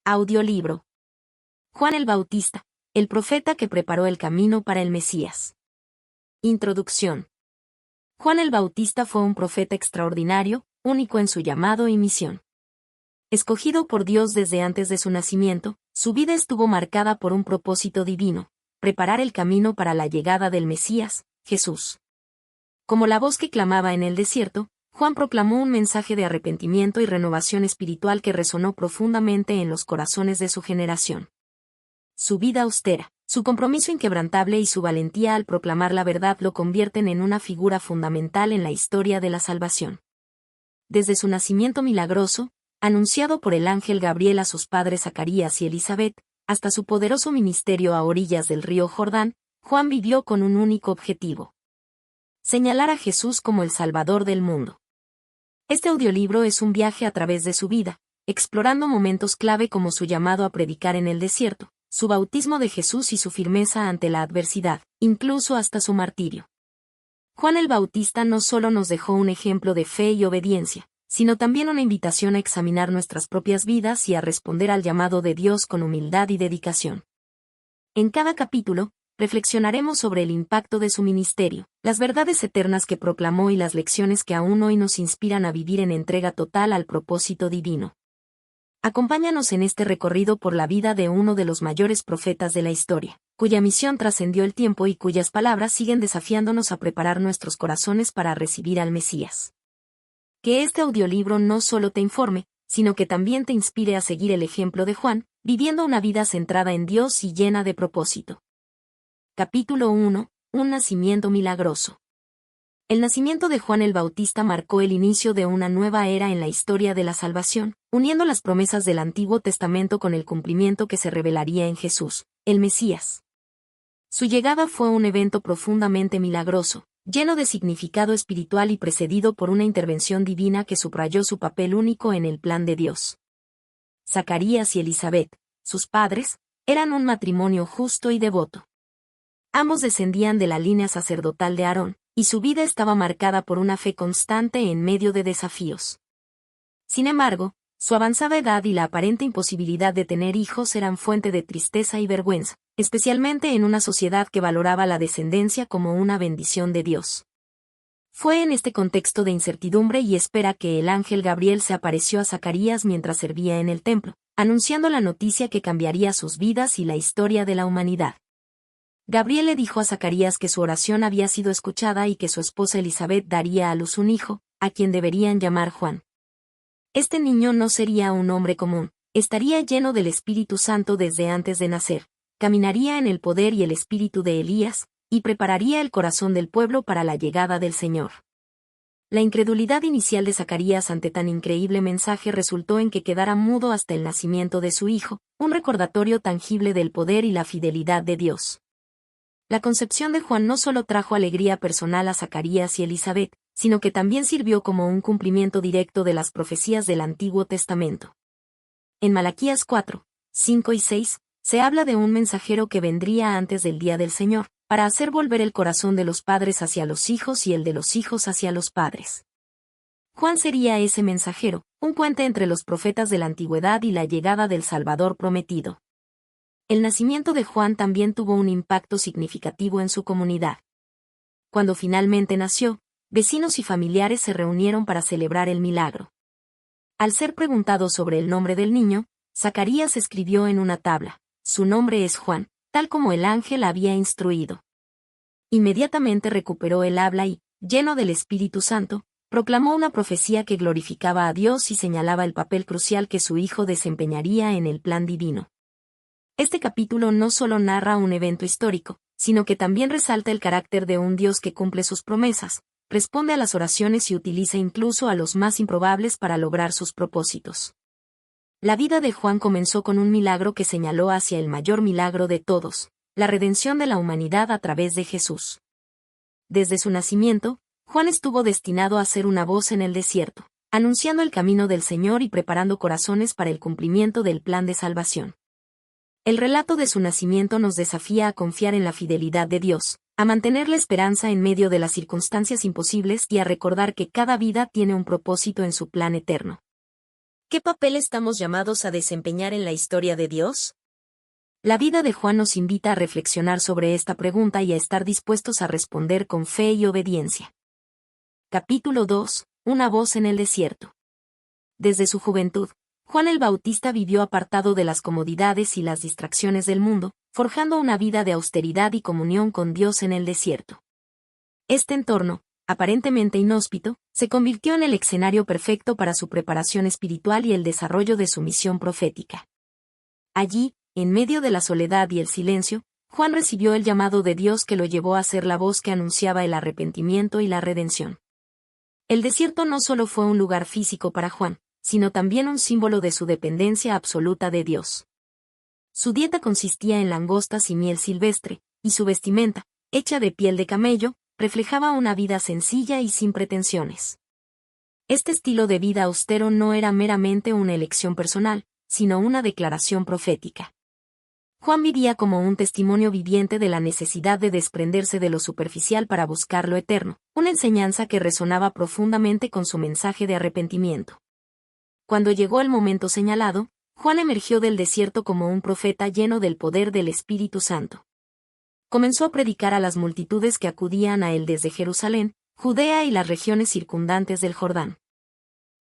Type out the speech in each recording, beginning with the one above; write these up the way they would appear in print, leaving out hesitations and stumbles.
Audiolibro. Juan el Bautista, el profeta que preparó el camino para el Mesías. Introducción. Juan el Bautista fue un profeta extraordinario, único en su llamado y misión. Escogido por Dios desde antes de su nacimiento, su vida estuvo marcada por un propósito divino: preparar el camino para la llegada del Mesías, Jesús. Como la voz que clamaba en el desierto, Juan proclamó un mensaje de arrepentimiento y renovación espiritual que resonó profundamente en los corazones de su generación. Su vida austera, su compromiso inquebrantable y su valentía al proclamar la verdad lo convierten en una figura fundamental en la historia de la salvación. Desde su nacimiento milagroso, anunciado por el ángel Gabriel a sus padres Zacarías y Elizabeth, hasta su poderoso ministerio a orillas del río Jordán, Juan vivió con un único objetivo: señalar a Jesús como el Salvador del mundo. Este audiolibro es un viaje a través de su vida, explorando momentos clave como su llamado a predicar en el desierto, su bautismo de Jesús y su firmeza ante la adversidad, incluso hasta su martirio. Juan el Bautista no solo nos dejó un ejemplo de fe y obediencia, sino también una invitación a examinar nuestras propias vidas y a responder al llamado de Dios con humildad y dedicación. En cada capítulo, reflexionaremos sobre el impacto de su ministerio, las verdades eternas que proclamó y las lecciones que aún hoy nos inspiran a vivir en entrega total al propósito divino. Acompáñanos en este recorrido por la vida de uno de los mayores profetas de la historia, cuya misión trascendió el tiempo y cuyas palabras siguen desafiándonos a preparar nuestros corazones para recibir al Mesías. Que este audiolibro no solo te informe, sino que también te inspire a seguir el ejemplo de Juan, viviendo una vida centrada en Dios y llena de propósito. Capítulo 1. Un nacimiento milagroso. El nacimiento de Juan el Bautista marcó el inicio de una nueva era en la historia de la salvación, uniendo las promesas del Antiguo Testamento con el cumplimiento que se revelaría en Jesús, el Mesías. Su llegada fue un evento profundamente milagroso, lleno de significado espiritual y precedido por una intervención divina que subrayó su papel único en el plan de Dios. Zacarías y Elizabeth, sus padres, eran un matrimonio justo y devoto. Ambos descendían de la línea sacerdotal de Aarón, y su vida estaba marcada por una fe constante en medio de desafíos. Sin embargo, su avanzada edad y la aparente imposibilidad de tener hijos eran fuente de tristeza y vergüenza, especialmente en una sociedad que valoraba la descendencia como una bendición de Dios. Fue en este contexto de incertidumbre y espera que el ángel Gabriel se apareció a Zacarías mientras servía en el templo, anunciando la noticia que cambiaría sus vidas y la historia de la humanidad. Gabriel le dijo a Zacarías que su oración había sido escuchada y que su esposa Elizabeth daría a luz un hijo, a quien deberían llamar Juan. Este niño no sería un hombre común, estaría lleno del Espíritu Santo desde antes de nacer, caminaría en el poder y el espíritu de Elías, y prepararía el corazón del pueblo para la llegada del Señor. La incredulidad inicial de Zacarías ante tan increíble mensaje resultó en que quedara mudo hasta el nacimiento de su hijo, un recordatorio tangible del poder y la fidelidad de Dios. La concepción de Juan no solo trajo alegría personal a Zacarías y Elizabeth, sino que también sirvió como un cumplimiento directo de las profecías del Antiguo Testamento. En Malaquías 4, 5 y 6, se habla de un mensajero que vendría antes del día del Señor, para hacer volver el corazón de los padres hacia los hijos y el de los hijos hacia los padres. Juan sería ese mensajero, un puente entre los profetas de la antigüedad y la llegada del Salvador prometido. El nacimiento de Juan también tuvo un impacto significativo en su comunidad. Cuando finalmente nació, vecinos y familiares se reunieron para celebrar el milagro. Al ser preguntado sobre el nombre del niño, Zacarías escribió en una tabla: «Su nombre es Juan», tal como el ángel había instruido. Inmediatamente recuperó el habla y, lleno del Espíritu Santo, proclamó una profecía que glorificaba a Dios y señalaba el papel crucial que su hijo desempeñaría en el plan divino. Este capítulo no solo narra un evento histórico, sino que también resalta el carácter de un Dios que cumple sus promesas, responde a las oraciones y utiliza incluso a los más improbables para lograr sus propósitos. La vida de Juan comenzó con un milagro que señaló hacia el mayor milagro de todos, la redención de la humanidad a través de Jesús. Desde su nacimiento, Juan estuvo destinado a ser una voz en el desierto, anunciando el camino del Señor y preparando corazones para el cumplimiento del plan de salvación. El relato de su nacimiento nos desafía a confiar en la fidelidad de Dios, a mantener la esperanza en medio de las circunstancias imposibles y a recordar que cada vida tiene un propósito en su plan eterno. ¿Qué papel estamos llamados a desempeñar en la historia de Dios? La vida de Juan nos invita a reflexionar sobre esta pregunta y a estar dispuestos a responder con fe y obediencia. Capítulo 2. Una voz en el desierto. Desde su juventud, Juan el Bautista vivió apartado de las comodidades y las distracciones del mundo, forjando una vida de austeridad y comunión con Dios en el desierto. Este entorno, aparentemente inhóspito, se convirtió en el escenario perfecto para su preparación espiritual y el desarrollo de su misión profética. Allí, en medio de la soledad y el silencio, Juan recibió el llamado de Dios que lo llevó a ser la voz que anunciaba el arrepentimiento y la redención. El desierto no solo fue un lugar físico para Juan, sino también un símbolo de su dependencia absoluta de Dios. Su dieta consistía en langostas y miel silvestre, y su vestimenta, hecha de piel de camello, reflejaba una vida sencilla y sin pretensiones. Este estilo de vida austero no era meramente una elección personal, sino una declaración profética. Juan vivía como un testimonio viviente de la necesidad de desprenderse de lo superficial para buscar lo eterno, una enseñanza que resonaba profundamente con su mensaje de arrepentimiento. Cuando llegó el momento señalado, Juan emergió del desierto como un profeta lleno del poder del Espíritu Santo. Comenzó a predicar a las multitudes que acudían a él desde Jerusalén, Judea y las regiones circundantes del Jordán.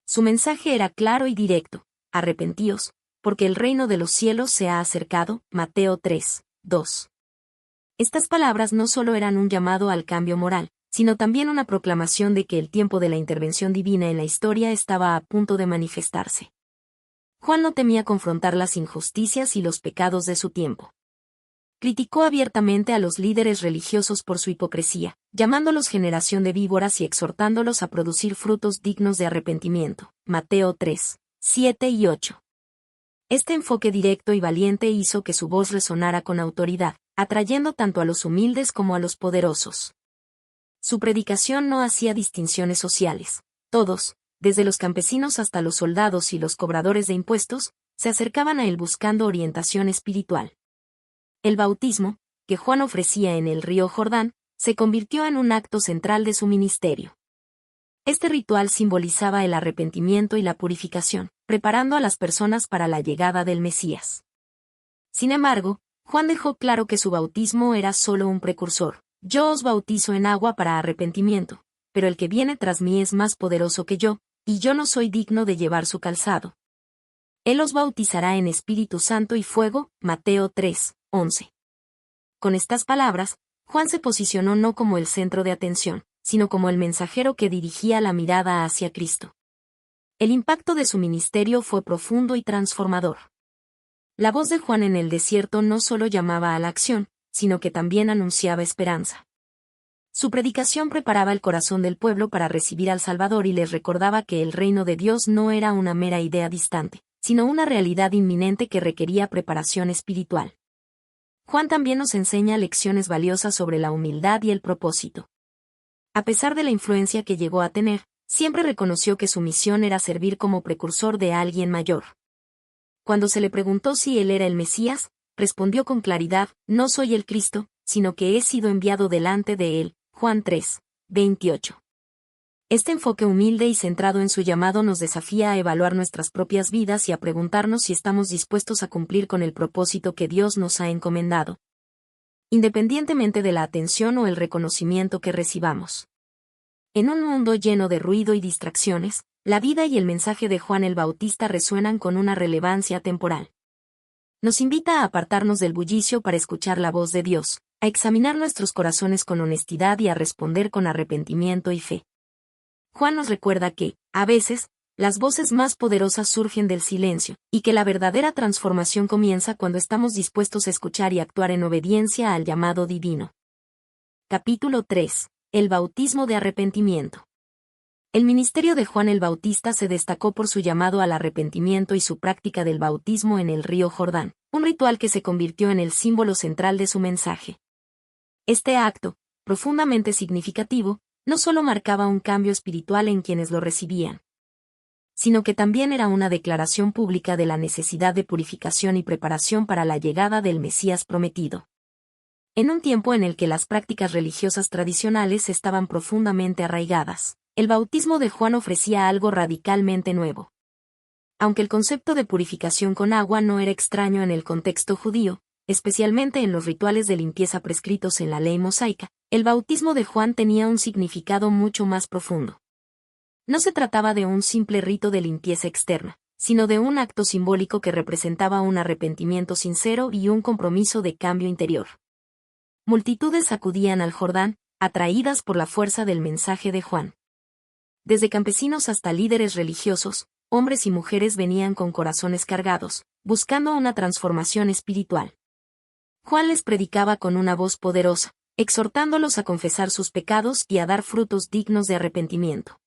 Su mensaje era claro y directo: arrepentíos, porque el reino de los cielos se ha acercado. Mateo 3, 2. Estas palabras no solo eran un llamado al cambio moral, sino también una proclamación de que el tiempo de la intervención divina en la historia estaba a punto de manifestarse. Juan no temía confrontar las injusticias y los pecados de su tiempo. Criticó abiertamente a los líderes religiosos por su hipocresía, llamándolos generación de víboras y exhortándolos a producir frutos dignos de arrepentimiento. Mateo 3, 7 y 8. Este enfoque directo y valiente hizo que su voz resonara con autoridad, atrayendo tanto a los humildes como a los poderosos. Su predicación no hacía distinciones sociales. Todos, desde los campesinos hasta los soldados y los cobradores de impuestos, se acercaban a él buscando orientación espiritual. El bautismo, que Juan ofrecía en el río Jordán, se convirtió en un acto central de su ministerio. Este ritual simbolizaba el arrepentimiento y la purificación, preparando a las personas para la llegada del Mesías. Sin embargo, Juan dejó claro que su bautismo era solo un precursor. Yo os bautizo en agua para arrepentimiento, pero el que viene tras mí es más poderoso que yo, y yo no soy digno de llevar su calzado. Él os bautizará en Espíritu Santo y fuego. Mateo 3, 11. Con estas palabras, Juan se posicionó no como el centro de atención, sino como el mensajero que dirigía la mirada hacia Cristo. El impacto de su ministerio fue profundo y transformador. La voz de Juan en el desierto no solo llamaba a la acción, sino que también anunciaba esperanza. Su predicación preparaba el corazón del pueblo para recibir al Salvador y les recordaba que el reino de Dios no era una mera idea distante, sino una realidad inminente que requería preparación espiritual. Juan también nos enseña lecciones valiosas sobre la humildad y el propósito. A pesar de la influencia que llegó a tener, siempre reconoció que su misión era servir como precursor de alguien mayor. Cuando se le preguntó si él era el Mesías, respondió con claridad: no soy el Cristo, sino que he sido enviado delante de él. Juan 3, 28. Este enfoque humilde y centrado en su llamado nos desafía a evaluar nuestras propias vidas y a preguntarnos si estamos dispuestos a cumplir con el propósito que Dios nos ha encomendado, independientemente de la atención o el reconocimiento que recibamos. En un mundo lleno de ruido y distracciones, la vida y el mensaje de Juan el Bautista resuenan con una relevancia temporal. Nos invita a apartarnos del bullicio para escuchar la voz de Dios, a examinar nuestros corazones con honestidad y a responder con arrepentimiento y fe. Juan nos recuerda que, a veces, las voces más poderosas surgen del silencio, y que la verdadera transformación comienza cuando estamos dispuestos a escuchar y actuar en obediencia al llamado divino. Capítulo 3. El bautismo de arrepentimiento. El ministerio de Juan el Bautista se destacó por su llamado al arrepentimiento y su práctica del bautismo en el río Jordán, un ritual que se convirtió en el símbolo central de su mensaje. Este acto, profundamente significativo, no solo marcaba un cambio espiritual en quienes lo recibían, sino que también era una declaración pública de la necesidad de purificación y preparación para la llegada del Mesías prometido. En un tiempo en el que las prácticas religiosas tradicionales estaban profundamente arraigadas, el bautismo de Juan ofrecía algo radicalmente nuevo. Aunque el concepto de purificación con agua no era extraño en el contexto judío, especialmente en los rituales de limpieza prescritos en la ley mosaica, el bautismo de Juan tenía un significado mucho más profundo. No se trataba de un simple rito de limpieza externa, sino de un acto simbólico que representaba un arrepentimiento sincero y un compromiso de cambio interior. Multitudes acudían al Jordán, atraídas por la fuerza del mensaje de Juan. Desde campesinos hasta líderes religiosos, hombres y mujeres venían con corazones cargados, buscando una transformación espiritual. Juan les predicaba con una voz poderosa, exhortándolos a confesar sus pecados y a dar frutos dignos de arrepentimiento.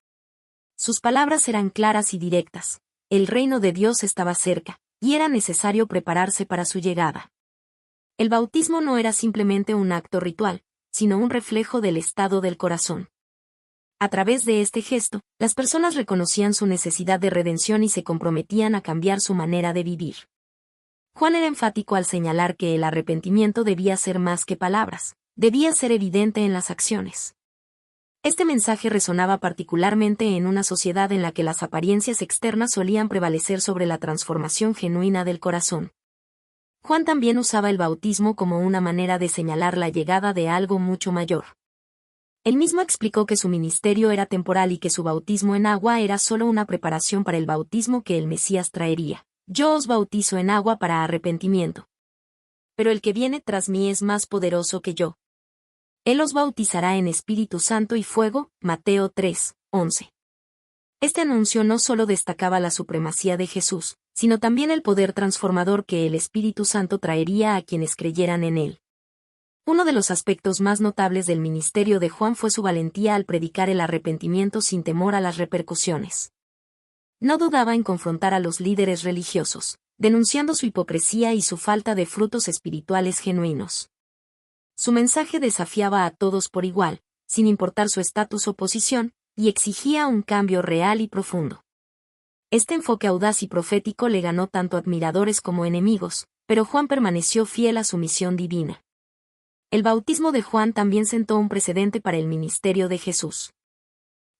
Sus palabras eran claras y directas. El reino de Dios estaba cerca, y era necesario prepararse para su llegada. El bautismo no era simplemente un acto ritual, sino un reflejo del estado del corazón. A través de este gesto, las personas reconocían su necesidad de redención y se comprometían a cambiar su manera de vivir. Juan era enfático al señalar que el arrepentimiento debía ser más que palabras, debía ser evidente en las acciones. Este mensaje resonaba particularmente en una sociedad en la que las apariencias externas solían prevalecer sobre la transformación genuina del corazón. Juan también usaba el bautismo como una manera de señalar la llegada de algo mucho mayor. Él mismo explicó que su ministerio era temporal y que su bautismo en agua era solo una preparación para el bautismo que el Mesías traería. Yo os bautizo en agua para arrepentimiento. Pero el que viene tras mí es más poderoso que yo. Él os bautizará en Espíritu Santo y fuego, Mateo 3:11. Este anuncio no solo destacaba la supremacía de Jesús, sino también el poder transformador que el Espíritu Santo traería a quienes creyeran en él. Uno de los aspectos más notables del ministerio de Juan fue su valentía al predicar el arrepentimiento sin temor a las repercusiones. No dudaba en confrontar a los líderes religiosos, denunciando su hipocresía y su falta de frutos espirituales genuinos. Su mensaje desafiaba a todos por igual, sin importar su estatus o posición, y exigía un cambio real y profundo. Este enfoque audaz y profético le ganó tanto admiradores como enemigos, pero Juan permaneció fiel a su misión divina. El bautismo de Juan también sentó un precedente para el ministerio de Jesús.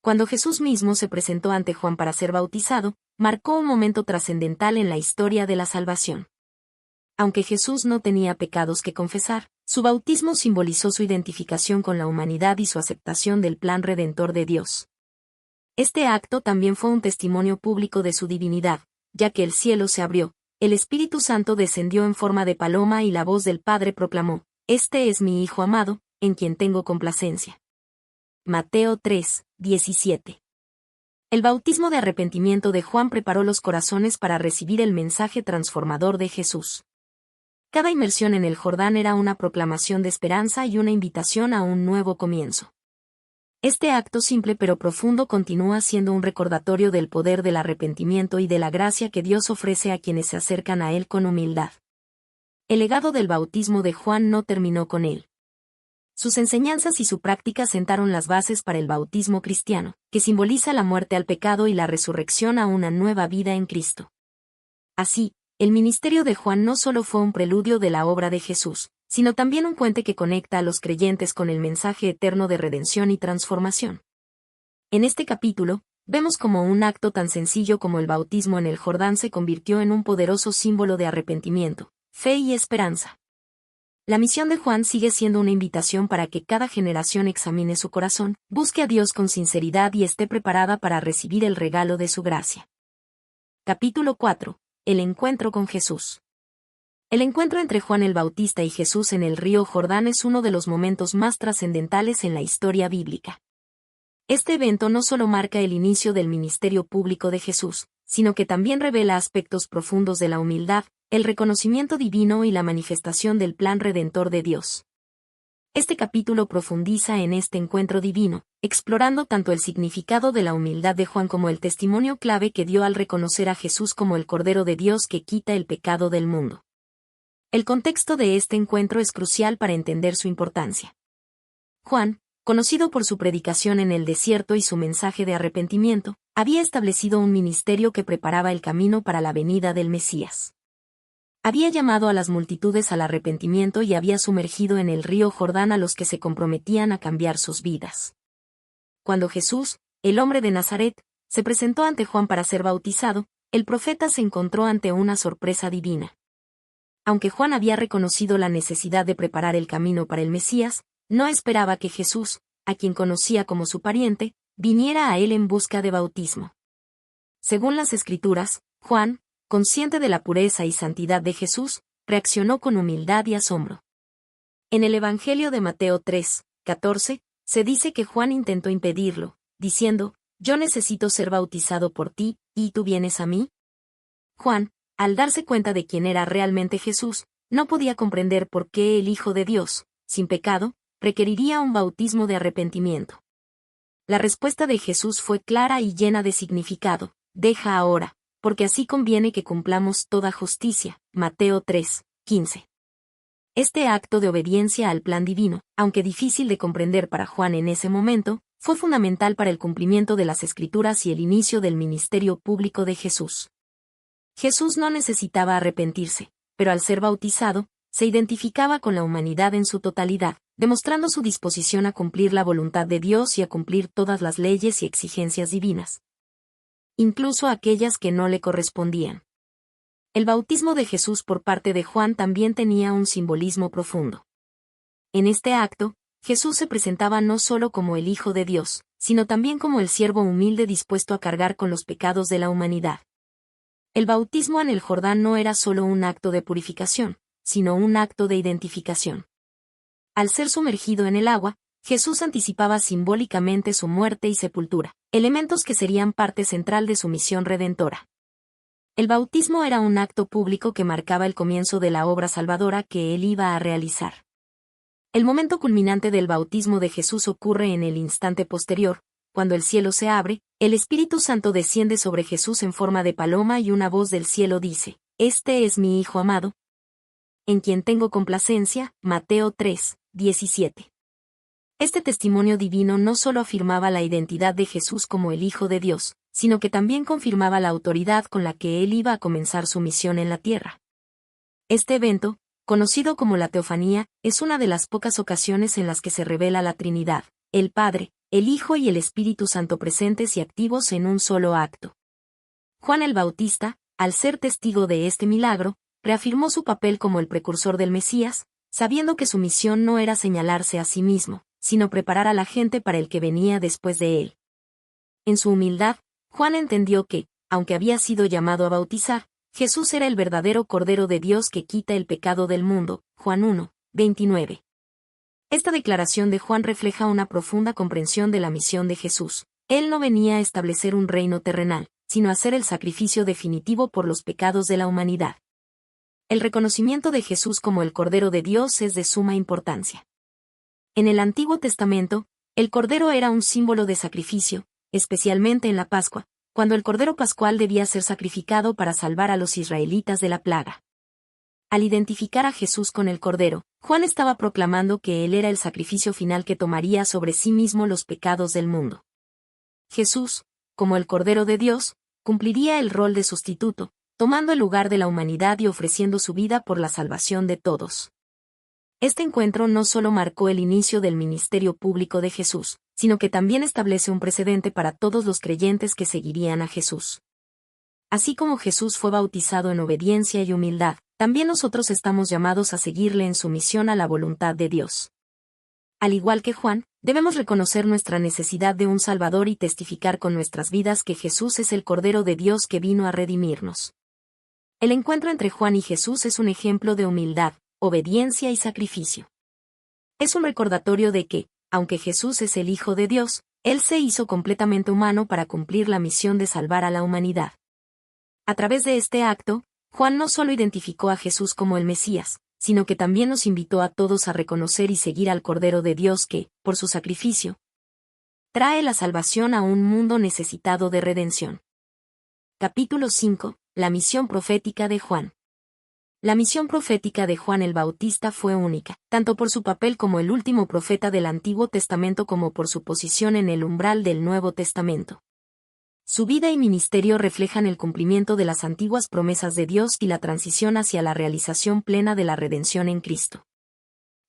Cuando Jesús mismo se presentó ante Juan para ser bautizado, marcó un momento trascendental en la historia de la salvación. Aunque Jesús no tenía pecados que confesar, su bautismo simbolizó su identificación con la humanidad y su aceptación del plan redentor de Dios. Este acto también fue un testimonio público de su divinidad, ya que el cielo se abrió, el Espíritu Santo descendió en forma de paloma y la voz del Padre proclamó: «Este es mi Hijo amado, en quien tengo complacencia». Mateo 3:17. El bautismo de arrepentimiento de Juan preparó los corazones para recibir el mensaje transformador de Jesús. Cada inmersión en el Jordán era una proclamación de esperanza y una invitación a un nuevo comienzo. Este acto simple pero profundo continúa siendo un recordatorio del poder del arrepentimiento y de la gracia que Dios ofrece a quienes se acercan a Él con humildad. El legado del bautismo de Juan no terminó con él. Sus enseñanzas y su práctica sentaron las bases para el bautismo cristiano, que simboliza la muerte al pecado y la resurrección a una nueva vida en Cristo. Así, el ministerio de Juan no solo fue un preludio de la obra de Jesús, sino también un puente que conecta a los creyentes con el mensaje eterno de redención y transformación. En este capítulo, vemos cómo un acto tan sencillo como el bautismo en el Jordán se convirtió en un poderoso símbolo de arrepentimiento, fe y esperanza. La misión de Juan sigue siendo una invitación para que cada generación examine su corazón, busque a Dios con sinceridad y esté preparada para recibir el regalo de su gracia. Capítulo 4. El encuentro con Jesús. El encuentro entre Juan el Bautista y Jesús en el río Jordán es uno de los momentos más trascendentales en la historia bíblica. Este evento no solo marca el inicio del ministerio público de Jesús, sino que también revela aspectos profundos de la humildad, el reconocimiento divino y la manifestación del plan redentor de Dios. Este capítulo profundiza en este encuentro divino, explorando tanto el significado de la humildad de Juan como el testimonio clave que dio al reconocer a Jesús como el Cordero de Dios que quita el pecado del mundo. El contexto de este encuentro es crucial para entender su importancia. Juan, conocido por su predicación en el desierto y su mensaje de arrepentimiento, había establecido un ministerio que preparaba el camino para la venida del Mesías. Había llamado a las multitudes al arrepentimiento y había sumergido en el río Jordán a los que se comprometían a cambiar sus vidas. Cuando Jesús, el hombre de Nazaret, se presentó ante Juan para ser bautizado, el profeta se encontró ante una sorpresa divina. Aunque Juan había reconocido la necesidad de preparar el camino para el Mesías, no esperaba que Jesús, a quien conocía como su pariente, viniera a él en busca de bautismo. Según las Escrituras, Juan, consciente de la pureza y santidad de Jesús, reaccionó con humildad y asombro. En el Evangelio de Mateo 3:14, se dice que Juan intentó impedirlo, diciendo, «Yo necesito ser bautizado por ti, ¿y tú vienes a mí?». Juan, al darse cuenta de quién era realmente Jesús, no podía comprender por qué el Hijo de Dios, sin pecado, requeriría un bautismo de arrepentimiento. La respuesta de Jesús fue clara y llena de significado: «Deja ahora, porque así conviene que cumplamos toda justicia». Mateo 3:15. Este acto de obediencia al plan divino, aunque difícil de comprender para Juan en ese momento, fue fundamental para el cumplimiento de las Escrituras y el inicio del ministerio público de Jesús. Jesús no necesitaba arrepentirse, pero al ser bautizado, se identificaba con la humanidad en su totalidad, demostrando su disposición a cumplir la voluntad de Dios y a cumplir todas las leyes y exigencias divinas, incluso aquellas que no le correspondían. El bautismo de Jesús por parte de Juan también tenía un simbolismo profundo. En este acto, Jesús se presentaba no solo como el Hijo de Dios, sino también como el siervo humilde dispuesto a cargar con los pecados de la humanidad. El bautismo en el Jordán no era solo un acto de purificación, sino un acto de identificación. Al ser sumergido en el agua, Jesús anticipaba simbólicamente su muerte y sepultura, elementos que serían parte central de su misión redentora. El bautismo era un acto público que marcaba el comienzo de la obra salvadora que él iba a realizar. El momento culminante del bautismo de Jesús ocurre en el instante posterior, cuando el cielo se abre, el Espíritu Santo desciende sobre Jesús en forma de paloma y una voz del cielo dice: «Este es mi Hijo amado, en quien tengo complacencia». Mateo 3:17. Este testimonio divino no solo afirmaba la identidad de Jesús como el Hijo de Dios, sino que también confirmaba la autoridad con la que él iba a comenzar su misión en la tierra. Este evento, conocido como la teofanía, es una de las pocas ocasiones en las que se revela la Trinidad, el Padre, el Hijo y el Espíritu Santo presentes y activos en un solo acto. Juan el Bautista, al ser testigo de este milagro, reafirmó su papel como el precursor del Mesías, sabiendo que su misión no era señalarse a sí mismo, sino preparar a la gente para el que venía después de él. En su humildad, Juan entendió que, aunque había sido llamado a bautizar, Jesús era el verdadero Cordero de Dios que quita el pecado del mundo. Juan 1:29. Esta declaración de Juan refleja una profunda comprensión de la misión de Jesús. Él no venía a establecer un reino terrenal, sino a hacer el sacrificio definitivo por los pecados de la humanidad. El reconocimiento de Jesús como el Cordero de Dios es de suma importancia. En el Antiguo Testamento, el Cordero era un símbolo de sacrificio, especialmente en la Pascua, cuando el Cordero Pascual debía ser sacrificado para salvar a los israelitas de la plaga. Al identificar a Jesús con el Cordero, Juan estaba proclamando que él era el sacrificio final que tomaría sobre sí mismo los pecados del mundo. Jesús, como el Cordero de Dios, cumpliría el rol de sustituto, tomando el lugar de la humanidad y ofreciendo su vida por la salvación de todos. Este encuentro no solo marcó el inicio del ministerio público de Jesús, sino que también establece un precedente para todos los creyentes que seguirían a Jesús. Así como Jesús fue bautizado en obediencia y humildad, también nosotros estamos llamados a seguirle en su misión a la voluntad de Dios. Al igual que Juan, debemos reconocer nuestra necesidad de un Salvador y testificar con nuestras vidas que Jesús es el Cordero de Dios que vino a redimirnos. El encuentro entre Juan y Jesús es un ejemplo de humildad, obediencia y sacrificio. Es un recordatorio de que, aunque Jesús es el Hijo de Dios, Él se hizo completamente humano para cumplir la misión de salvar a la humanidad. A través de este acto, Juan no solo identificó a Jesús como el Mesías, sino que también nos invitó a todos a reconocer y seguir al Cordero de Dios que, por su sacrificio, trae la salvación a un mundo necesitado de redención. Capítulo 5. La misión profética de Juan. La misión profética de Juan el Bautista fue única, tanto por su papel como el último profeta del Antiguo Testamento como por su posición en el umbral del Nuevo Testamento. Su vida y ministerio reflejan el cumplimiento de las antiguas promesas de Dios y la transición hacia la realización plena de la redención en Cristo.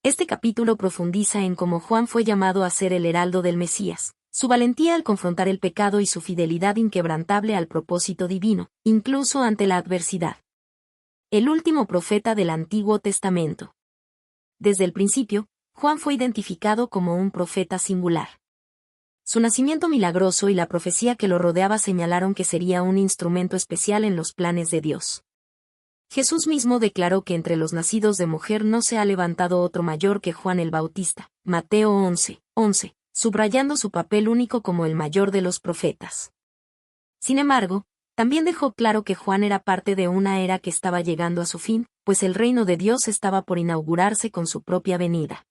Este capítulo profundiza en cómo Juan fue llamado a ser el heraldo del Mesías, Su valentía al confrontar el pecado y su fidelidad inquebrantable al propósito divino, incluso ante la adversidad. El último profeta del Antiguo Testamento. Desde el principio, Juan fue identificado como un profeta singular. Su nacimiento milagroso y la profecía que lo rodeaba señalaron que sería un instrumento especial en los planes de Dios. Jesús mismo declaró que entre los nacidos de mujer no se ha levantado otro mayor que Juan el Bautista, Mateo 11:11, subrayando su papel único como el mayor de los profetas. Sin embargo, también dejó claro que Juan era parte de una era que estaba llegando a su fin, pues el reino de Dios estaba por inaugurarse con su propia venida.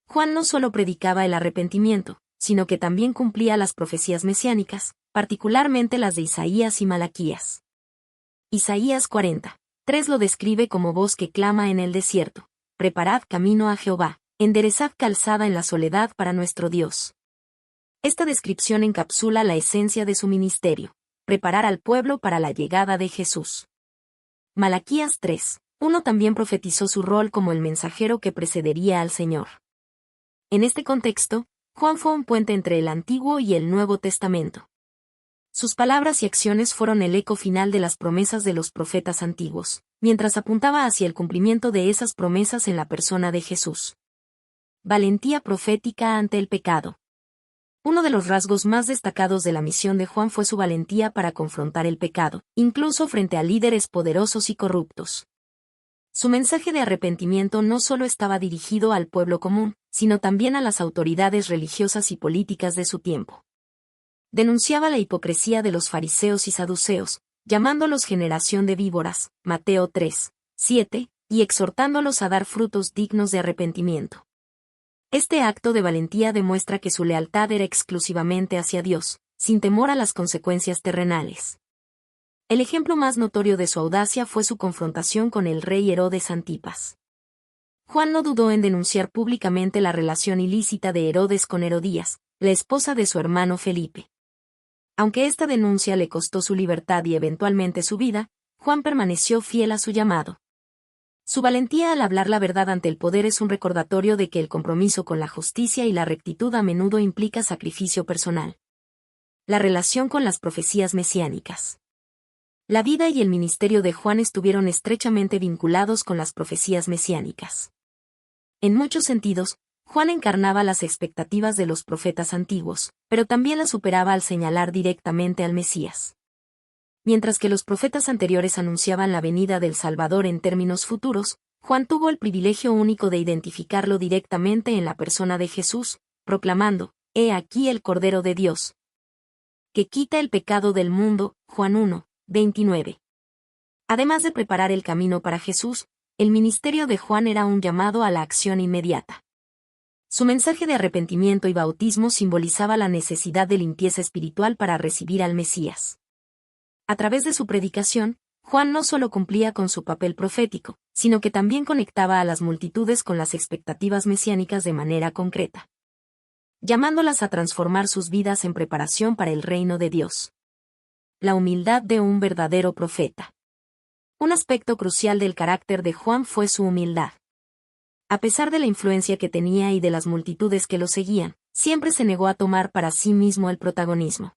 Juan no solo predicaba el arrepentimiento, sino que también cumplía las profecías mesiánicas, particularmente las de Isaías y Malaquías. Isaías 40:3 lo describe como voz que clama en el desierto: preparad camino a Jehová, enderezad calzada en la soledad para nuestro Dios. Esta descripción encapsula la esencia de su ministerio: preparar al pueblo para la llegada de Jesús. Malaquías 3:1 también profetizó su rol como el mensajero que precedería al Señor. En este contexto, Juan fue un puente entre el Antiguo y el Nuevo Testamento. Sus palabras y acciones fueron el eco final de las promesas de los profetas antiguos, mientras apuntaba hacia el cumplimiento de esas promesas en la persona de Jesús. Valentía profética ante el pecado. Uno de los rasgos más destacados de la misión de Juan fue su valentía para confrontar el pecado, incluso frente a líderes poderosos y corruptos. Su mensaje de arrepentimiento no solo estaba dirigido al pueblo común, sino también a las autoridades religiosas y políticas de su tiempo. Denunciaba la hipocresía de los fariseos y saduceos, llamándolos generación de víboras, Mateo 3:7, y exhortándolos a dar frutos dignos de arrepentimiento. Este acto de valentía demuestra que su lealtad era exclusivamente hacia Dios, sin temor a las consecuencias terrenales. El ejemplo más notorio de su audacia fue su confrontación con el rey Herodes Antipas. Juan no dudó en denunciar públicamente la relación ilícita de Herodes con Herodías, la esposa de su hermano Felipe. Aunque esta denuncia le costó su libertad y eventualmente su vida, Juan permaneció fiel a su llamado. Su valentía al hablar la verdad ante el poder es un recordatorio de que el compromiso con la justicia y la rectitud a menudo implica sacrificio personal. La relación con las profecías mesiánicas. La vida y el ministerio de Juan estuvieron estrechamente vinculados con las profecías mesiánicas. En muchos sentidos, Juan encarnaba las expectativas de los profetas antiguos, pero también las superaba al señalar directamente al Mesías. Mientras que los profetas anteriores anunciaban la venida del Salvador en términos futuros, Juan tuvo el privilegio único de identificarlo directamente en la persona de Jesús, proclamando: «He aquí el Cordero de Dios, que quita el pecado del mundo», Juan 1:29. Además de preparar el camino para Jesús, el ministerio de Juan era un llamado a la acción inmediata. Su mensaje de arrepentimiento y bautismo simbolizaba la necesidad de limpieza espiritual para recibir al Mesías. A través de su predicación, Juan no solo cumplía con su papel profético, sino que también conectaba a las multitudes con las expectativas mesiánicas de manera concreta, llamándolas a transformar sus vidas en preparación para el reino de Dios. La humildad de un verdadero profeta. Un aspecto crucial del carácter de Juan fue su humildad. A pesar de la influencia que tenía y de las multitudes que lo seguían, siempre se negó a tomar para sí mismo el protagonismo.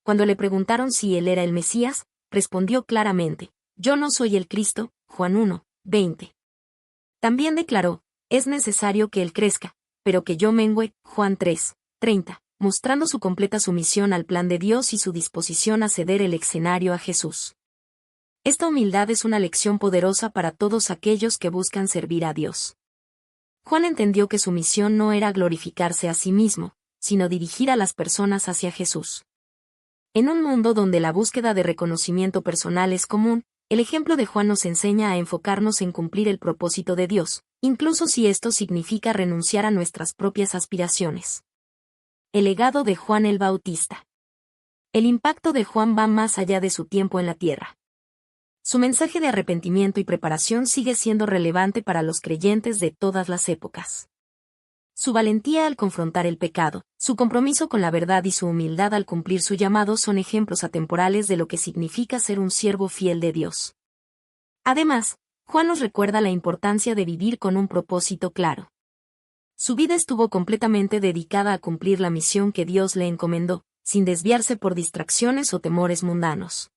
Cuando le preguntaron si él era el Mesías, respondió claramente: «Yo no soy el Cristo», Juan 1:20. También declaró: «Es necesario que él crezca, pero que yo mengüe», Juan 3:30, mostrando su completa sumisión al plan de Dios y su disposición a ceder el escenario a Jesús. Esta humildad es una lección poderosa para todos aquellos que buscan servir a Dios. Juan entendió que su misión no era glorificarse a sí mismo, sino dirigir a las personas hacia Jesús. En un mundo donde la búsqueda de reconocimiento personal es común, el ejemplo de Juan nos enseña a enfocarnos en cumplir el propósito de Dios, incluso si esto significa renunciar a nuestras propias aspiraciones. El legado de Juan el Bautista. El impacto de Juan va más allá de su tiempo en la tierra. Su mensaje de arrepentimiento y preparación sigue siendo relevante para los creyentes de todas las épocas. Su valentía al confrontar el pecado, su compromiso con la verdad y su humildad al cumplir su llamado son ejemplos atemporales de lo que significa ser un siervo fiel de Dios. Además, Juan nos recuerda la importancia de vivir con un propósito claro. Su vida estuvo completamente dedicada a cumplir la misión que Dios le encomendó, sin desviarse por distracciones o temores mundanos.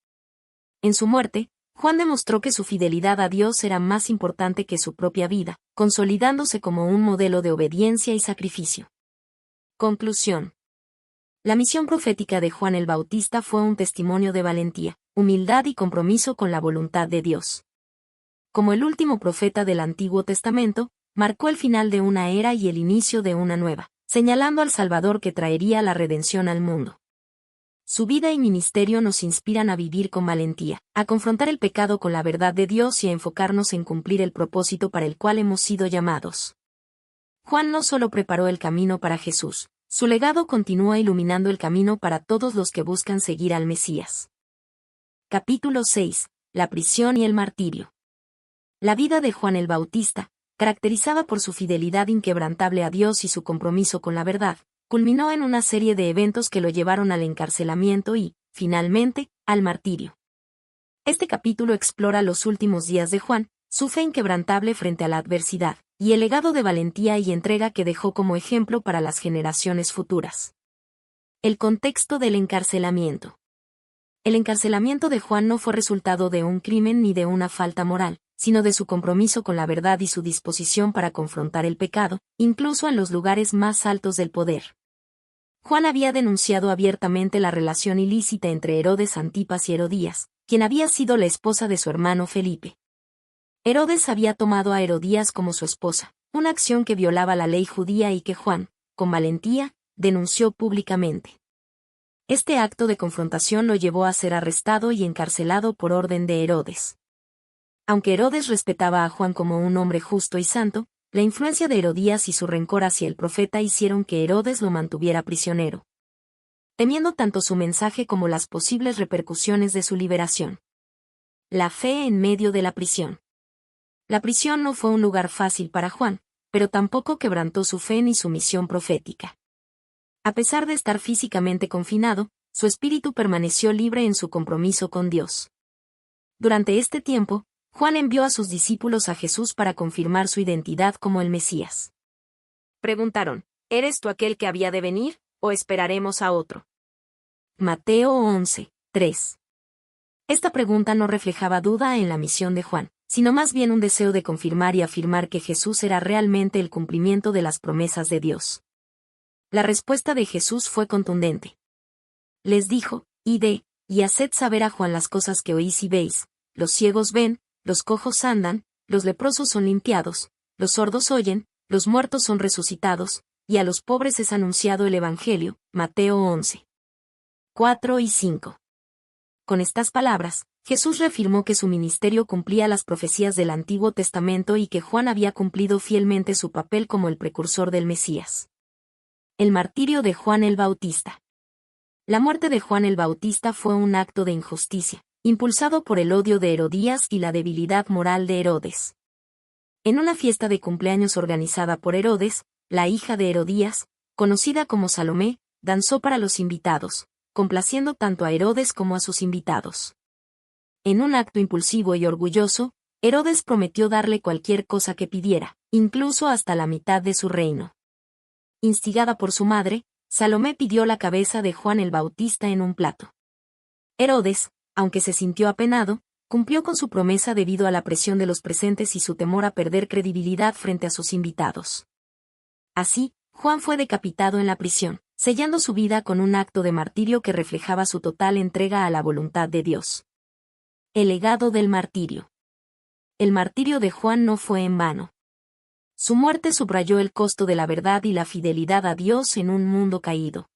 En su muerte, Juan demostró que su fidelidad a Dios era más importante que su propia vida, consolidándose como un modelo de obediencia y sacrificio. Conclusión. La misión profética de Juan el Bautista fue un testimonio de valentía, humildad y compromiso con la voluntad de Dios. Como el último profeta del Antiguo Testamento, marcó el final de una era y el inicio de una nueva, señalando al Salvador que traería la redención al mundo. Su vida y ministerio nos inspiran a vivir con valentía, a confrontar el pecado con la verdad de Dios y a enfocarnos en cumplir el propósito para el cual hemos sido llamados. Juan no solo preparó el camino para Jesús, su legado continúa iluminando el camino para todos los que buscan seguir al Mesías. Capítulo 6. La prisión y el martirio. La vida de Juan el Bautista, caracterizada por su fidelidad inquebrantable a Dios y su compromiso con la verdad, culminó en una serie de eventos que lo llevaron al encarcelamiento y, finalmente, al martirio. Este capítulo explora los últimos días de Juan, su fe inquebrantable frente a la adversidad, y el legado de valentía y entrega que dejó como ejemplo para las generaciones futuras. El contexto del encarcelamiento. El encarcelamiento de Juan no fue resultado de un crimen ni de una falta moral, sino de su compromiso con la verdad y su disposición para confrontar el pecado, incluso en los lugares más altos del poder. Juan había denunciado abiertamente la relación ilícita entre Herodes Antipas y Herodías, quien había sido la esposa de su hermano Felipe. Herodes había tomado a Herodías como su esposa, una acción que violaba la ley judía y que Juan, con valentía, denunció públicamente. Este acto de confrontación lo llevó a ser arrestado y encarcelado por orden de Herodes. Aunque Herodes respetaba a Juan como un hombre justo y santo, la influencia de Herodías y su rencor hacia el profeta hicieron que Herodes lo mantuviera prisionero, temiendo tanto su mensaje como las posibles repercusiones de su liberación. La fe en medio de la prisión. La prisión no fue un lugar fácil para Juan, pero tampoco quebrantó su fe ni su misión profética. A pesar de estar físicamente confinado, su espíritu permaneció libre en su compromiso con Dios. Durante este tiempo, Juan envió a sus discípulos a Jesús para confirmar su identidad como el Mesías. Preguntaron, ¿eres tú aquel que había de venir, o esperaremos a otro? Mateo 11, 3. Esta pregunta no reflejaba duda en la misión de Juan, sino más bien un deseo de confirmar y afirmar que Jesús era realmente el cumplimiento de las promesas de Dios. La respuesta de Jesús fue contundente. Les dijo, id, y haced saber a Juan las cosas que oís y veis: los ciegos ven, los cojos andan, los leprosos son limpiados, los sordos oyen, los muertos son resucitados, y a los pobres es anunciado el Evangelio. Mateo 11. 4 y 5. Con estas palabras, Jesús reafirmó que su ministerio cumplía las profecías del Antiguo Testamento y que Juan había cumplido fielmente su papel como el precursor del Mesías. El martirio de Juan el Bautista. La muerte de Juan el Bautista fue un acto de injusticia, impulsado por el odio de Herodías y la debilidad moral de Herodes. En una fiesta de cumpleaños organizada por Herodes, la hija de Herodías, conocida como Salomé, danzó para los invitados, complaciendo tanto a Herodes como a sus invitados. En un acto impulsivo y orgulloso, Herodes prometió darle cualquier cosa que pidiera, incluso hasta la mitad de su reino. Instigada por su madre, Salomé pidió la cabeza de Juan el Bautista en un plato. Herodes, aunque se sintió apenado, cumplió con su promesa debido a la presión de los presentes y su temor a perder credibilidad frente a sus invitados. Así, Juan fue decapitado en la prisión, sellando su vida con un acto de martirio que reflejaba su total entrega a la voluntad de Dios. El legado del martirio. El martirio de Juan no fue en vano. Su muerte subrayó el costo de la verdad y la fidelidad a Dios en un mundo caído.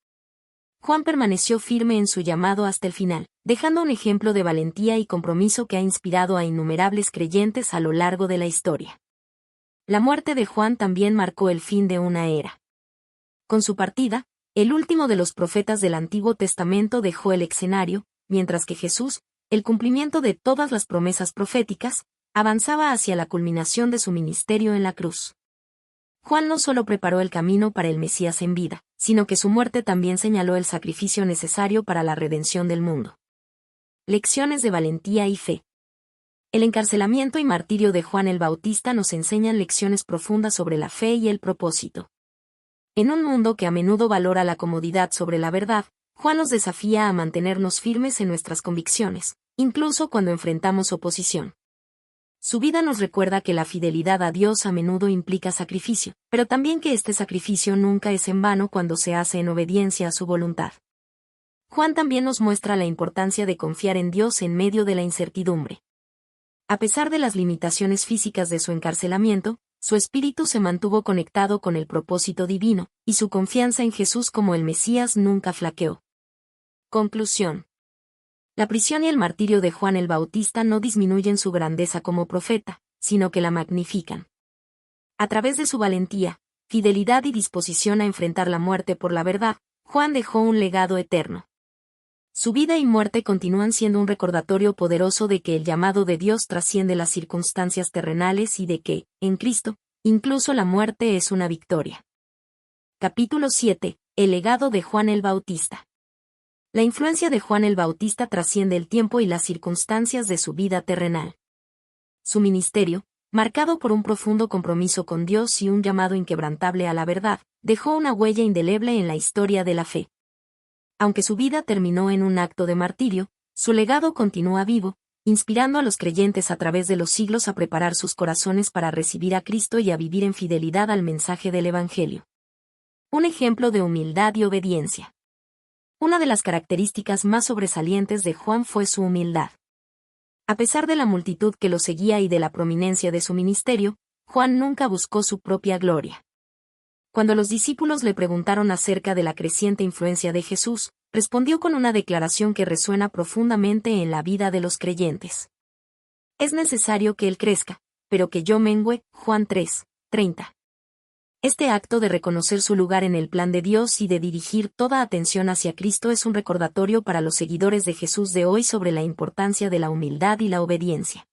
Juan permaneció firme en su llamado hasta el final, dejando un ejemplo de valentía y compromiso que ha inspirado a innumerables creyentes a lo largo de la historia. La muerte de Juan también marcó el fin de una era. Con su partida, el último de los profetas del Antiguo Testamento dejó el escenario, mientras que Jesús, el cumplimiento de todas las promesas proféticas, avanzaba hacia la culminación de su ministerio en la cruz. Juan no solo preparó el camino para el Mesías en vida, sino que su muerte también señaló el sacrificio necesario para la redención del mundo. Lecciones de valentía y fe. El encarcelamiento y martirio de Juan el Bautista nos enseñan lecciones profundas sobre la fe y el propósito. En un mundo que a menudo valora la comodidad sobre la verdad, Juan nos desafía a mantenernos firmes en nuestras convicciones, incluso cuando enfrentamos oposición. Su vida nos recuerda que la fidelidad a Dios a menudo implica sacrificio, pero también que este sacrificio nunca es en vano cuando se hace en obediencia a su voluntad. Juan también nos muestra la importancia de confiar en Dios en medio de la incertidumbre. A pesar de las limitaciones físicas de su encarcelamiento, su espíritu se mantuvo conectado con el propósito divino, y su confianza en Jesús como el Mesías nunca flaqueó. Conclusión. La prisión y el martirio de Juan el Bautista no disminuyen su grandeza como profeta, sino que la magnifican. A través de su valentía, fidelidad y disposición a enfrentar la muerte por la verdad, Juan dejó un legado eterno. Su vida y muerte continúan siendo un recordatorio poderoso de que el llamado de Dios trasciende las circunstancias terrenales y de que, en Cristo, incluso la muerte es una victoria. Capítulo 7. El legado de Juan el Bautista. La influencia de Juan el Bautista trasciende el tiempo y las circunstancias de su vida terrenal. Su ministerio, marcado por un profundo compromiso con Dios y un llamado inquebrantable a la verdad, dejó una huella indeleble en la historia de la fe. Aunque su vida terminó en un acto de martirio, su legado continúa vivo, inspirando a los creyentes a través de los siglos a preparar sus corazones para recibir a Cristo y a vivir en fidelidad al mensaje del Evangelio. Un ejemplo de humildad y obediencia. Una de las características más sobresalientes de Juan fue su humildad. A pesar de la multitud que lo seguía y de la prominencia de su ministerio, Juan nunca buscó su propia gloria. Cuando los discípulos le preguntaron acerca de la creciente influencia de Jesús, respondió con una declaración que resuena profundamente en la vida de los creyentes. Es necesario que Él crezca, pero que yo mengüe. Juan 3:30. Este acto de reconocer su lugar en el plan de Dios y de dirigir toda atención hacia Cristo es un recordatorio para los seguidores de Jesús de hoy sobre la importancia de la humildad y la obediencia.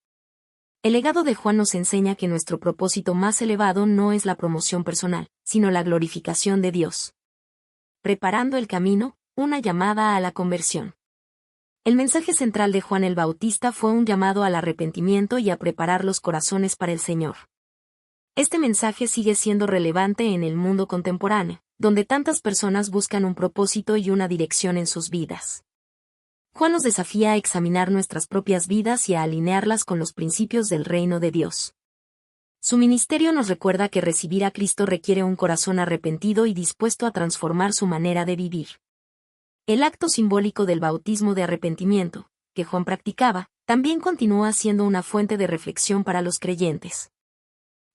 El legado de Juan nos enseña que nuestro propósito más elevado no es la promoción personal, sino la glorificación de Dios. Preparando el camino, una llamada a la conversión. El mensaje central de Juan el Bautista fue un llamado al arrepentimiento y a preparar los corazones para el Señor. Este mensaje sigue siendo relevante en el mundo contemporáneo, donde tantas personas buscan un propósito y una dirección en sus vidas. Juan nos desafía a examinar nuestras propias vidas y a alinearlas con los principios del reino de Dios. Su ministerio nos recuerda que recibir a Cristo requiere un corazón arrepentido y dispuesto a transformar su manera de vivir. El acto simbólico del bautismo de arrepentimiento, que Juan practicaba, también continúa siendo una fuente de reflexión para los creyentes.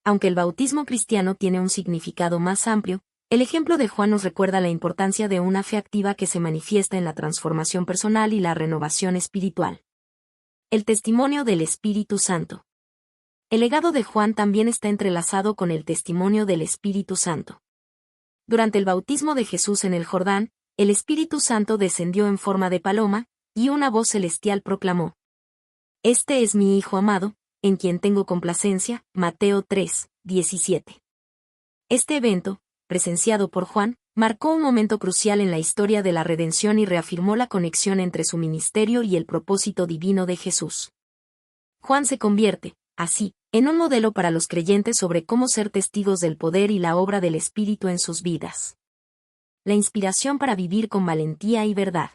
Aunque el bautismo cristiano tiene un significado más amplio, el ejemplo de Juan nos recuerda la importancia de una fe activa que se manifiesta en la transformación personal y la renovación espiritual. El testimonio del Espíritu Santo. El legado de Juan también está entrelazado con el testimonio del Espíritu Santo. Durante el bautismo de Jesús en el Jordán, el Espíritu Santo descendió en forma de paloma, y una voz celestial proclamó: Este es mi Hijo amado, en quien tengo complacencia. Mateo 3:17. Este evento, presenciado por Juan, marcó un momento crucial en la historia de la redención y reafirmó la conexión entre su ministerio y el propósito divino de Jesús. Juan se convierte, así, en un modelo para los creyentes sobre cómo ser testigos del poder y la obra del Espíritu en sus vidas. La inspiración para vivir con valentía y verdad.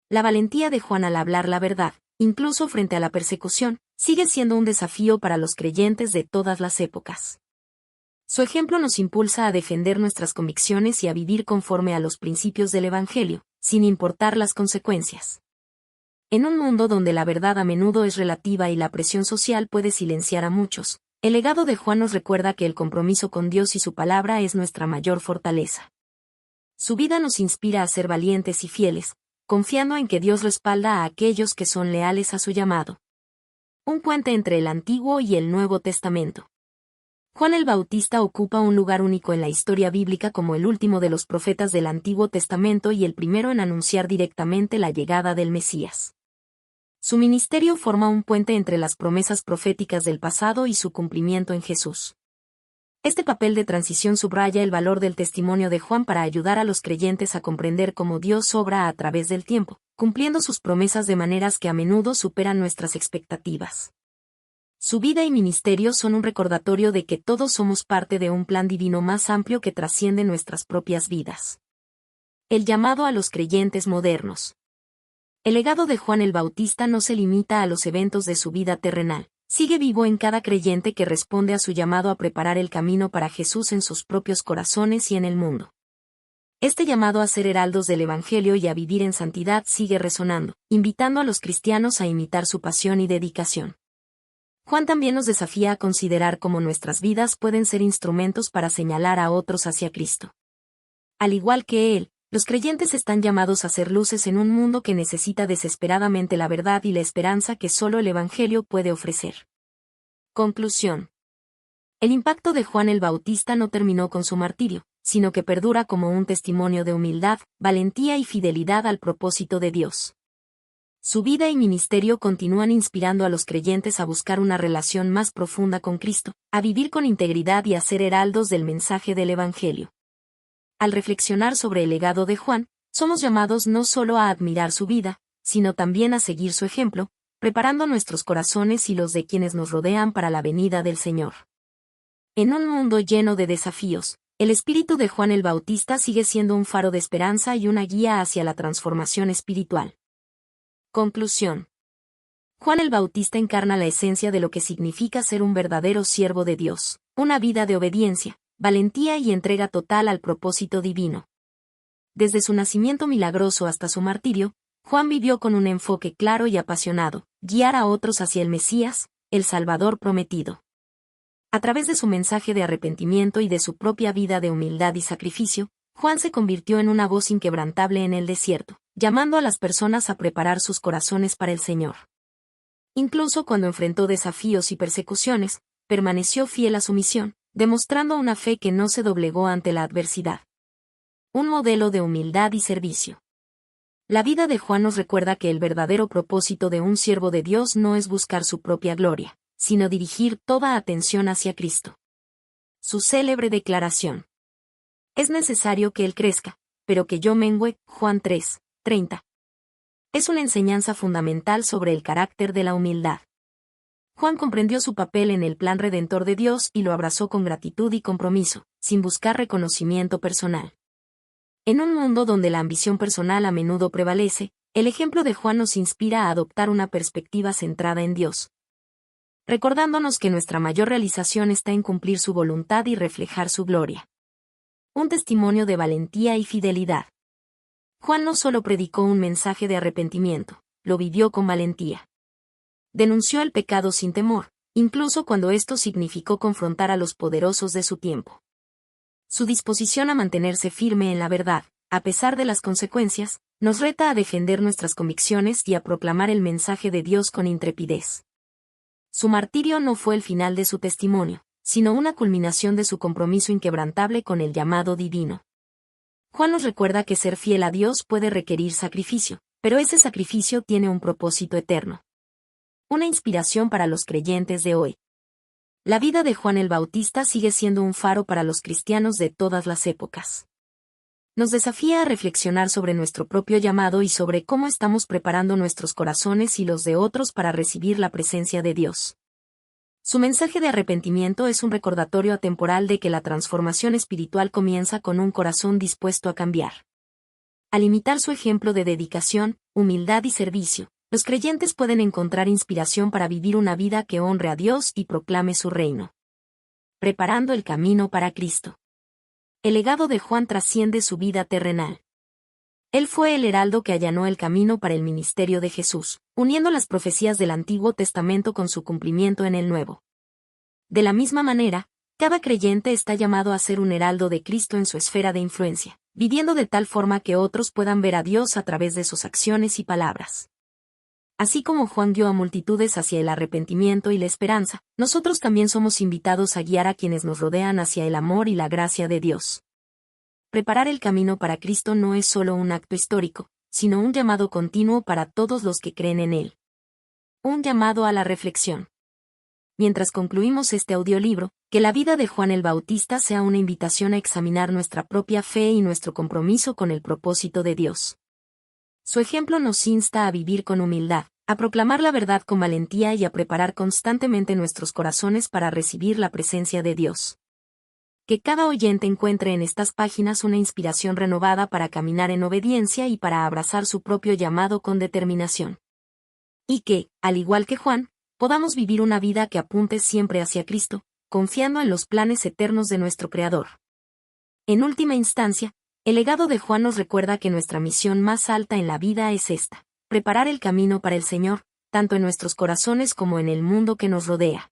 La valentía de Juan al hablar la verdad, incluso frente a la persecución, sigue siendo un desafío para los creyentes de todas las épocas. Su ejemplo nos impulsa a defender nuestras convicciones y a vivir conforme a los principios del Evangelio, sin importar las consecuencias. En un mundo donde la verdad a menudo es relativa y la presión social puede silenciar a muchos, el legado de Juan nos recuerda que el compromiso con Dios y su palabra es nuestra mayor fortaleza. Su vida nos inspira a ser valientes y fieles, confiando en que Dios respalda a aquellos que son leales a su llamado. Un puente entre el Antiguo y el Nuevo Testamento. Juan el Bautista ocupa un lugar único en la historia bíblica como el último de los profetas del Antiguo Testamento y el primero en anunciar directamente la llegada del Mesías. Su ministerio forma un puente entre las promesas proféticas del pasado y su cumplimiento en Jesús. Este papel de transición subraya el valor del testimonio de Juan para ayudar a los creyentes a comprender cómo Dios obra a través del tiempo, cumpliendo sus promesas de maneras que a menudo superan nuestras expectativas. Su vida y ministerio son un recordatorio de que todos somos parte de un plan divino más amplio que trasciende nuestras propias vidas. El llamado a los creyentes modernos. El legado de Juan el Bautista no se limita a los eventos de su vida terrenal. Sigue vivo en cada creyente que responde a su llamado a preparar el camino para Jesús en sus propios corazones y en el mundo. Este llamado a ser heraldos del Evangelio y a vivir en santidad sigue resonando, invitando a los cristianos a imitar su pasión y dedicación. Juan también nos desafía a considerar cómo nuestras vidas pueden ser instrumentos para señalar a otros hacia Cristo. Al igual que él, los creyentes están llamados a ser luces en un mundo que necesita desesperadamente la verdad y la esperanza que solo el Evangelio puede ofrecer. Conclusión. El impacto de Juan el Bautista no terminó con su martirio, sino que perdura como un testimonio de humildad, valentía y fidelidad al propósito de Dios. Su vida y ministerio continúan inspirando a los creyentes a buscar una relación más profunda con Cristo, a vivir con integridad y a ser heraldos del mensaje del Evangelio. Al reflexionar sobre el legado de Juan, somos llamados no solo a admirar su vida, sino también a seguir su ejemplo, preparando nuestros corazones y los de quienes nos rodean para la venida del Señor. En un mundo lleno de desafíos, el espíritu de Juan el Bautista sigue siendo un faro de esperanza y una guía hacia la transformación espiritual. Conclusión. Juan el Bautista encarna la esencia de lo que significa ser un verdadero siervo de Dios, una vida de obediencia, valentía y entrega total al propósito divino. Desde su nacimiento milagroso hasta su martirio, Juan vivió con un enfoque claro y apasionado, guiar a otros hacia el Mesías, el Salvador prometido. A través de su mensaje de arrepentimiento y de su propia vida de humildad y sacrificio, Juan se convirtió en una voz inquebrantable en el desierto, llamando a las personas a preparar sus corazones para el Señor. Incluso cuando enfrentó desafíos y persecuciones, permaneció fiel a su misión, demostrando una fe que no se doblegó ante la adversidad. Un modelo de humildad y servicio. La vida de Juan nos recuerda que el verdadero propósito de un siervo de Dios no es buscar su propia gloria, sino dirigir toda atención hacia Cristo. Su célebre declaración. Es necesario que Él crezca, pero que yo mengüe, Juan 3:30. Es una enseñanza fundamental sobre el carácter de la humildad. Juan comprendió su papel en el plan redentor de Dios y lo abrazó con gratitud y compromiso, sin buscar reconocimiento personal. En un mundo donde la ambición personal a menudo prevalece, el ejemplo de Juan nos inspira a adoptar una perspectiva centrada en Dios, recordándonos que nuestra mayor realización está en cumplir su voluntad y reflejar su gloria. Un testimonio de valentía y fidelidad. Juan no solo predicó un mensaje de arrepentimiento, lo vivió con valentía. Denunció el pecado sin temor, incluso cuando esto significó confrontar a los poderosos de su tiempo. Su disposición a mantenerse firme en la verdad, a pesar de las consecuencias, nos reta a defender nuestras convicciones y a proclamar el mensaje de Dios con intrepidez. Su martirio no fue el final de su testimonio, sino una culminación de su compromiso inquebrantable con el llamado divino. Juan nos recuerda que ser fiel a Dios puede requerir sacrificio, pero ese sacrificio tiene un propósito eterno. Una inspiración para los creyentes de hoy. La vida de Juan el Bautista sigue siendo un faro para los cristianos de todas las épocas. Nos desafía a reflexionar sobre nuestro propio llamado y sobre cómo estamos preparando nuestros corazones y los de otros para recibir la presencia de Dios. Su mensaje de arrepentimiento es un recordatorio atemporal de que la transformación espiritual comienza con un corazón dispuesto a cambiar. Al imitar su ejemplo de dedicación, humildad y servicio, los creyentes pueden encontrar inspiración para vivir una vida que honre a Dios y proclame su reino. Preparando el camino para Cristo. El legado de Juan trasciende su vida terrenal. Él fue el heraldo que allanó el camino para el ministerio de Jesús, uniendo las profecías del Antiguo Testamento con su cumplimiento en el Nuevo. De la misma manera, cada creyente está llamado a ser un heraldo de Cristo en su esfera de influencia, viviendo de tal forma que otros puedan ver a Dios a través de sus acciones y palabras. Así como Juan guió a multitudes hacia el arrepentimiento y la esperanza, nosotros también somos invitados a guiar a quienes nos rodean hacia el amor y la gracia de Dios. Preparar el camino para Cristo no es solo un acto histórico, sino un llamado continuo para todos los que creen en Él. Un llamado a la reflexión. Mientras concluimos este audiolibro, que la vida de Juan el Bautista sea una invitación a examinar nuestra propia fe y nuestro compromiso con el propósito de Dios. Su ejemplo nos insta a vivir con humildad, a proclamar la verdad con valentía y a preparar constantemente nuestros corazones para recibir la presencia de Dios. Que cada oyente encuentre en estas páginas una inspiración renovada para caminar en obediencia y para abrazar su propio llamado con determinación. Y que, al igual que Juan, podamos vivir una vida que apunte siempre hacia Cristo, confiando en los planes eternos de nuestro Creador. En última instancia, el legado de Juan nos recuerda que nuestra misión más alta en la vida es esta: preparar el camino para el Señor, tanto en nuestros corazones como en el mundo que nos rodea.